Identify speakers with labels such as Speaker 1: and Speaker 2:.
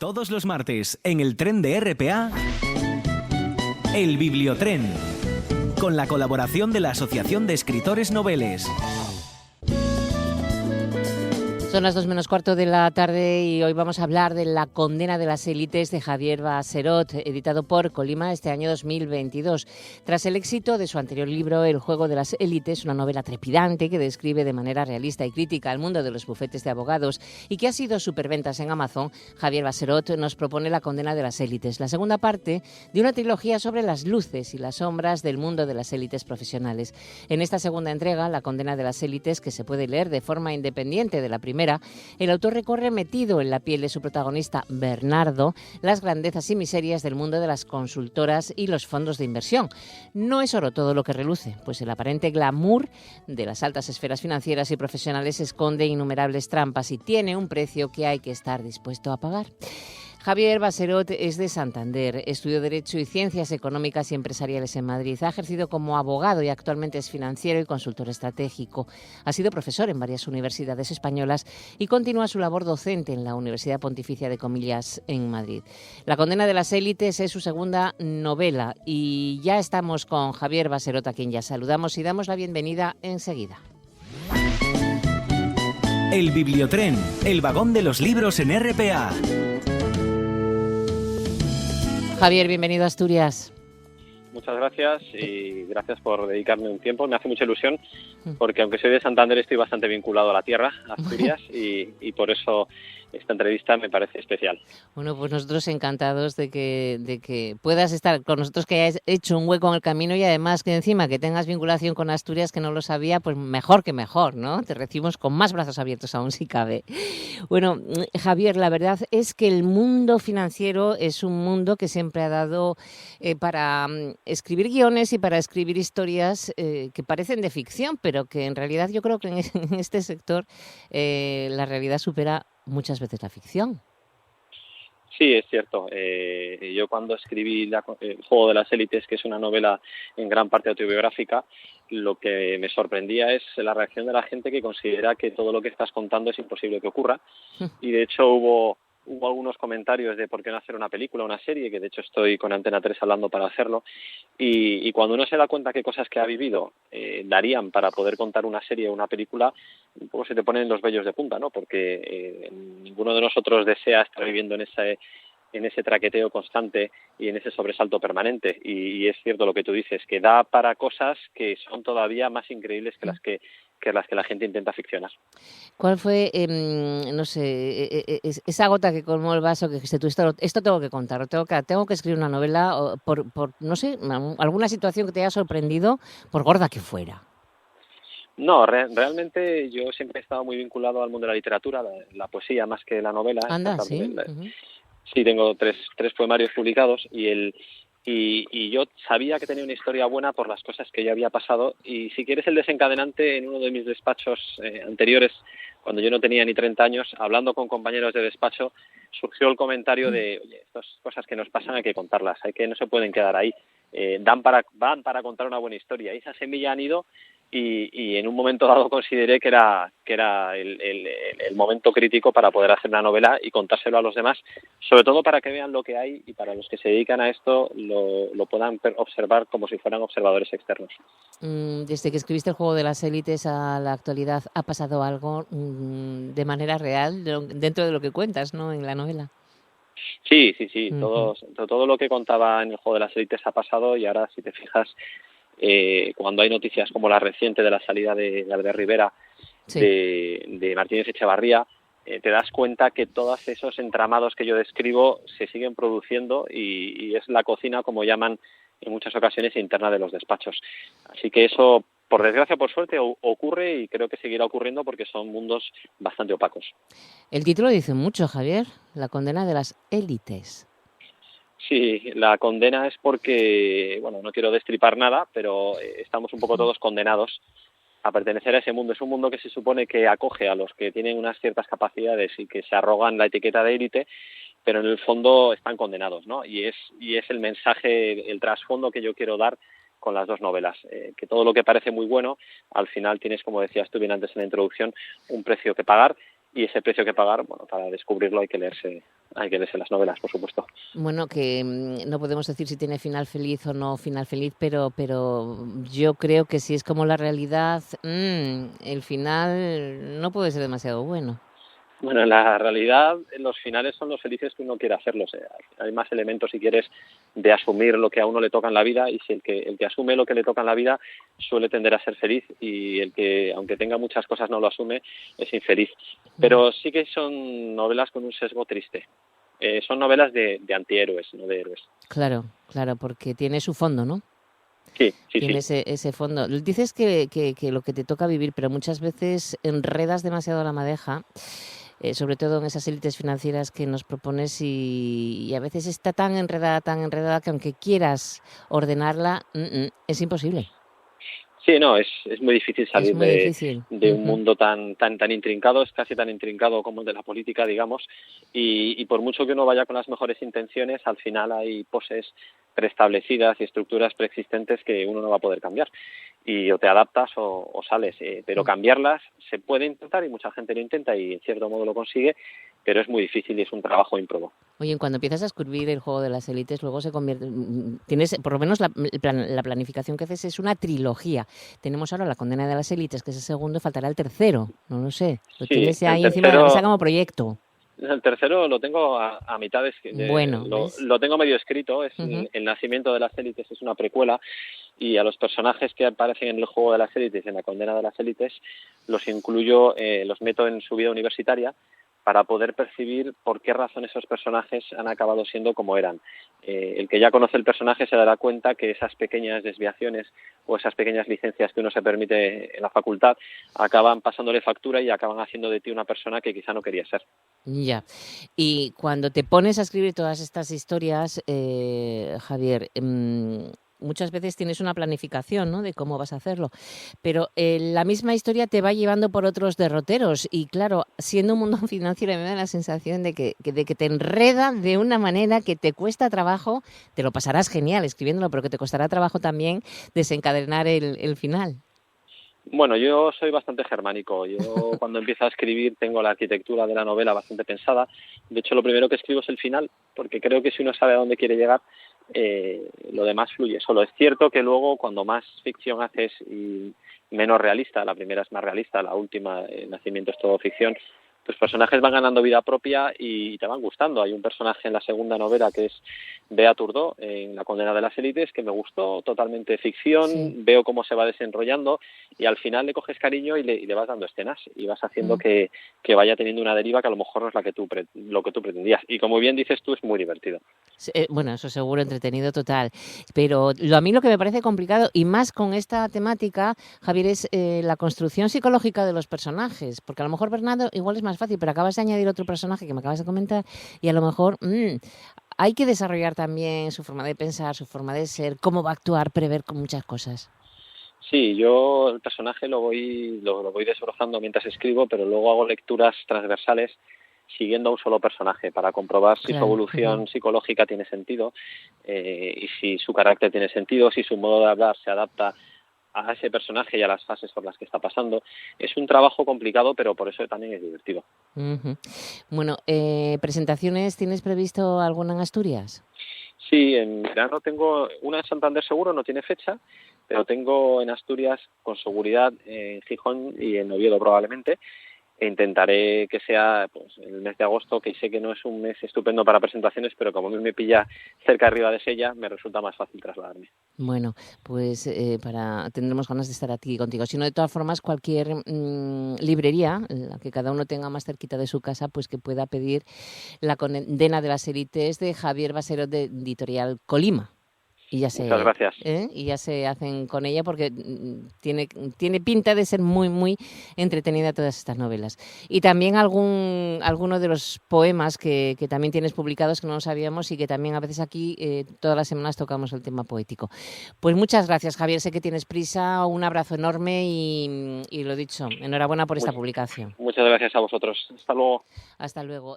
Speaker 1: Todos los martes, en el tren de RPA, El Bibliotren, con la colaboración de la Asociación de Escritores Noveles.
Speaker 2: Son las 2 menos cuarto de la tarde y hoy vamos a hablar de La condena de las élites de Javier Basserot, editado por Colima este año 2022. Tras el éxito de su anterior libro, El juego de las élites, una novela trepidante que describe de manera realista y crítica el mundo de los bufetes de abogados y que ha sido superventas en Amazon, Javier Basserot nos propone La condena de las élites, la segunda parte de una trilogía sobre las luces y las sombras del mundo de las élites profesionales. En esta segunda entrega, La condena de las élites, que se puede leer de forma independiente de la primera, el autor recorre metido en la piel de su protagonista, Bernardo, las grandezas y miserias del mundo de las consultoras y los fondos de inversión. No es oro todo lo que reluce, pues el aparente glamour de las altas esferas financieras y profesionales esconde innumerables trampas y tiene un precio que hay que estar dispuesto a pagar. Javier Basserot es de Santander, estudió Derecho y Ciencias Económicas y Empresariales en Madrid. Ha ejercido como abogado y actualmente es financiero y consultor estratégico. Ha sido profesor en varias universidades españolas y continúa su labor docente en la Universidad Pontificia de Comillas en Madrid. La condena de las élites es su segunda novela y ya estamos con Javier Basserot, a quien ya saludamos y damos la bienvenida enseguida.
Speaker 1: El Bibliotren, el vagón de los libros en RPA.
Speaker 2: Javier, bienvenido a Asturias.
Speaker 3: Muchas gracias y gracias por dedicarme un tiempo. Me hace mucha ilusión porque aunque soy de Santander estoy bastante vinculado a la tierra, a Asturias, y por eso esta entrevista me parece especial.
Speaker 2: Bueno, pues nosotros encantados de que puedas estar con nosotros, que hayas hecho un hueco en el camino y además que encima que tengas vinculación con Asturias, que no lo sabía, pues mejor que mejor, ¿no? Te recibimos con más brazos abiertos aún si cabe. Bueno, Javier, la verdad es que el mundo financiero es un mundo que siempre ha dado para escribir guiones y para escribir historias que parecen de ficción, pero que en realidad yo creo que en este sector la realidad supera muchas veces la ficción.
Speaker 3: Sí, es cierto. Yo cuando escribí El juego de las élites, que es una novela en gran parte autobiográfica, lo que me sorprendía es la reacción de la gente que considera que todo lo que estás contando es imposible que ocurra. Y de hecho hubo algunos comentarios de por qué no hacer una película, una serie, que de hecho estoy con Antena 3 hablando para hacerlo, y cuando uno se da cuenta que cosas que ha vivido darían para poder contar una serie o una película, un poco se te ponen los vellos de punta, ¿no? Porque ninguno de nosotros desea estar viviendo en ese traqueteo constante y en ese sobresalto permanente, y es cierto lo que tú dices, que da para cosas que son todavía más increíbles que las que la gente intenta ficcionar.
Speaker 2: ¿Cuál fue, no sé, esa gota que colmó el vaso que dijiste tú, esto tengo que contar, tengo que escribir una novela por no sé, alguna situación que te haya sorprendido, por gorda que fuera?
Speaker 3: No, realmente yo siempre he estado muy vinculado al mundo de la literatura, la poesía más que la novela.
Speaker 2: Anda, sí.
Speaker 3: Sí, tengo tres poemarios publicados y yo sabía que tenía una historia buena por las cosas que ya había pasado, y si quieres el desencadenante, en uno de mis despachos anteriores, cuando yo no tenía ni 30 años, hablando con compañeros de despacho, surgió el comentario de, oye, estas cosas que nos pasan hay que contarlas, no se pueden quedar ahí, van para contar una buena historia, y esa semilla han ido. Y en un momento dado consideré que era el momento crítico para poder hacer una novela y contárselo a los demás, sobre todo para que vean lo que hay y para los que se dedican a esto lo puedan observar como si fueran observadores externos.
Speaker 2: Desde que escribiste El juego de las élites a la actualidad, ¿ha pasado algo de manera real dentro de lo que cuentas, ¿no?, en la novela?
Speaker 3: Sí. Todo lo que contaba en El juego de las élites ha pasado, y ahora, si te fijas, cuando hay noticias como la reciente de la salida de Albert Rivera, sí, de Martínez Echevarría, te das cuenta que todos esos entramados que yo describo se siguen produciendo y es la cocina, como llaman en muchas ocasiones, interna de los despachos. Así que eso, por desgracia, por suerte, ocurre, y creo que seguirá ocurriendo porque son mundos bastante opacos.
Speaker 2: El título dice mucho, Javier, La condena de las élites.
Speaker 3: Sí, la condena es porque, bueno, no quiero destripar nada, pero estamos un poco todos condenados a pertenecer a ese mundo. Es un mundo que se supone que acoge a los que tienen unas ciertas capacidades y que se arrogan la etiqueta de élite, pero en el fondo están condenados, ¿no? Y es el mensaje, el trasfondo que yo quiero dar con las dos novelas, que todo lo que parece muy bueno, al final tienes, como decías tú bien antes en la introducción, un precio que pagar, y ese precio que pagar, bueno, para descubrirlo hay que leerse hay que leerse las novelas, por supuesto.
Speaker 2: Bueno, que no podemos decir si tiene final feliz o no final feliz, pero yo creo que si es como la realidad, el final no puede ser demasiado bueno.
Speaker 3: Bueno, en la realidad los finales son los felices que uno quiere hacerlos. Hay más elementos, si quieres, de asumir lo que a uno le toca en la vida, y si el que asume lo que le toca en la vida suele tender a ser feliz, y el que, aunque tenga muchas cosas, no lo asume, es infeliz. Pero sí que son novelas con un sesgo triste. Son novelas de antihéroes, no de héroes.
Speaker 2: Claro, porque tiene su fondo, ¿no?
Speaker 3: Sí.
Speaker 2: Tiene ese fondo. Dices que lo que te toca vivir, pero muchas veces enredas demasiado la madeja, sobre todo en esas élites financieras que nos propones, y a veces está tan enredada que aunque quieras ordenarla, es imposible.
Speaker 3: Sí, no, es muy difícil salir de un mundo tan intrincado, es casi tan intrincado como el de la política, digamos, y por mucho que uno vaya con las mejores intenciones, al final hay poses preestablecidas y estructuras preexistentes que uno no va a poder cambiar, y o te adaptas o sales, pero cambiarlas se puede intentar, y mucha gente lo intenta y en cierto modo lo consigue, pero es muy difícil y es un trabajo ímprobo.
Speaker 2: Oye, cuando empiezas a escribir el juego de las élites, luego se convierte... Tienes, por lo menos la planificación que haces es una trilogía. Tenemos ahora La condena de las élites, que es el segundo, y faltará el tercero. No lo sé. Lo tienes ahí encima de la mesa como proyecto.
Speaker 3: El tercero lo tengo a mitades.
Speaker 2: Bueno,
Speaker 3: lo tengo medio escrito. Es El nacimiento de las élites, es una precuela, y a los personajes que aparecen en el juego de las élites, en La condena de las élites, los incluyo, los meto en su vida universitaria, para poder percibir por qué razón esos personajes han acabado siendo como eran. El que ya conoce el personaje se dará cuenta que esas pequeñas desviaciones o esas pequeñas licencias que uno se permite en la facultad acaban pasándole factura y acaban haciendo de ti una persona que quizá no quería ser.
Speaker 2: Ya. Y cuando te pones a escribir todas estas historias, Javier, muchas veces tienes una planificación, ¿no?, de cómo vas a hacerlo, pero la misma historia te va llevando por otros derroteros, y claro, siendo un mundo financiero, me da la sensación de que te enreda de una manera que te cuesta trabajo. Te lo pasarás genial escribiéndolo, pero que te costará trabajo también desencadenar el final.
Speaker 3: Bueno, yo soy bastante germánico. Yo cuando empiezo a escribir tengo la arquitectura de la novela bastante pensada. De hecho, lo primero que escribo es el final, porque creo que si uno sabe a dónde quiere llegar, lo demás fluye solo. Es cierto que luego, cuando más ficción haces y menos realista, la primera es más realista, la última, El nacimiento, es todo ficción, tus personajes van ganando vida propia y te van gustando. Hay un personaje en la segunda novela que es Bea Turdó, en La condena de las élites, que me gustó, totalmente ficción. Sí. Veo cómo se va desenrollando y al final le coges cariño y le vas dando escenas y vas haciendo que vaya teniendo una deriva que a lo mejor no es lo que tú pretendías. Y como bien dices tú, es muy divertido.
Speaker 2: Bueno, eso seguro, entretenido total. Pero a mí lo que me parece complicado, y más con esta temática, Javier, es la construcción psicológica de los personajes. Porque a lo mejor Bernardo igual es más fácil, pero acabas de añadir otro personaje que me acabas de comentar, y a lo mejor hay que desarrollar también su forma de pensar, su forma de ser, cómo va a actuar, prever con muchas cosas.
Speaker 3: Sí, yo el personaje lo voy desbrozando mientras escribo, pero luego hago lecturas transversales siguiendo a un solo personaje para comprobar si su evolución psicológica tiene sentido, y si su carácter tiene sentido, si su modo de hablar se adapta a ese personaje y a las fases por las que está pasando. Es un trabajo complicado, pero por eso también es divertido.
Speaker 2: Bueno, ¿presentaciones tienes previsto alguna en Asturias?
Speaker 3: Sí, en verano tengo una en Santander, seguro, no tiene fecha, pero tengo en Asturias con seguridad, en Gijón y en Oviedo probablemente. E intentaré que sea pues el mes de agosto, que sé que no es un mes estupendo para presentaciones, pero como a mí me pilla cerca arriba de Sella, me resulta más fácil trasladarme.
Speaker 2: Bueno, pues tendremos ganas de estar aquí contigo. Si no, de todas formas, cualquier librería, la que cada uno tenga más cerquita de su casa, pues que pueda pedir La condena de las élites de Javier Baserot, de Editorial Colima. Y ya
Speaker 3: Muchas gracias.
Speaker 2: Y ya se hacen con ella, porque tiene pinta de ser muy, muy entretenida todas estas novelas. Y también alguno de los poemas que también tienes publicados, que no lo sabíamos, y que también a veces aquí todas las semanas tocamos el tema poético. Pues muchas gracias, Javier. Sé que tienes prisa. Un abrazo enorme y lo dicho, enhorabuena por esta publicación.
Speaker 3: Muchas gracias a vosotros. Hasta luego.
Speaker 2: Hasta luego.